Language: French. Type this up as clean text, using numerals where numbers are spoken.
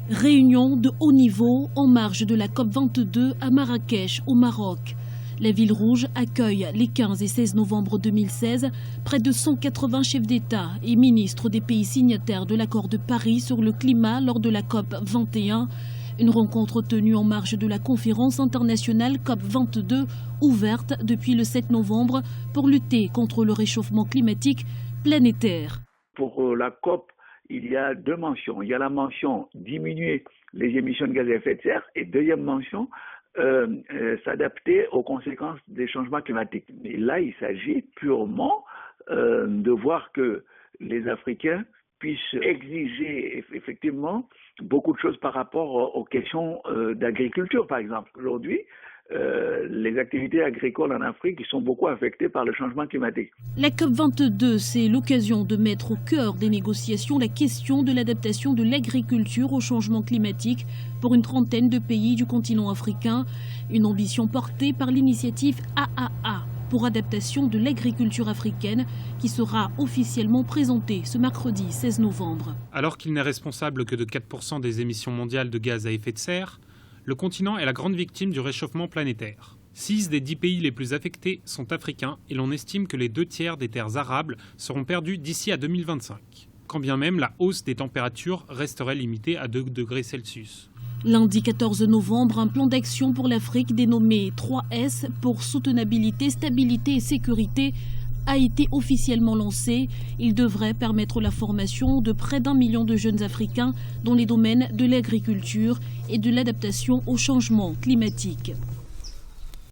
Réunion de haut niveau en marge de la COP22 à Marrakech, au Maroc. La Ville Rouge accueille les 15 et 16 novembre 2016 près de 180 chefs d'État et ministres des pays signataires de l'accord de Paris sur le climat lors de la COP21. Une rencontre tenue en marge de la conférence internationale COP22 ouverte depuis le 7 novembre pour lutter contre le réchauffement climatique planétaire. Pour la COP, il y a deux mentions. Il y a la mention diminuer les émissions de gaz à effet de serre et deuxième mention, s'adapter aux conséquences des changements climatiques. Et là, il s'agit purement de voir que les Africains puissent exiger effectivement beaucoup de choses par rapport aux questions d'agriculture, par exemple. Aujourd'hui, les activités agricoles en Afrique sont beaucoup affectées par le changement climatique. La COP22, c'est l'occasion de mettre au cœur des négociations la question de l'adaptation de l'agriculture au changement climatique pour une trentaine de pays du continent africain. Une ambition portée par l'initiative AAA pour adaptation de l'agriculture africaine qui sera officiellement présentée ce mercredi 16 novembre. Alors qu'il n'est responsable que de 4% des émissions mondiales de gaz à effet de serre, le continent est la grande victime du réchauffement planétaire. 6 des 10 pays les plus affectés sont africains et l'on estime que les 2/3 des terres arables seront perdues d'ici à 2025. Quand bien même la hausse des températures resterait limitée à 2 degrés Celsius. Lundi 14 novembre, un plan d'action pour l'Afrique dénommé 3S pour soutenabilité, stabilité et sécurité a été officiellement lancé. Il devrait permettre la formation de près d'1 million de jeunes Africains dans les domaines de l'agriculture et de l'adaptation au changement climatique.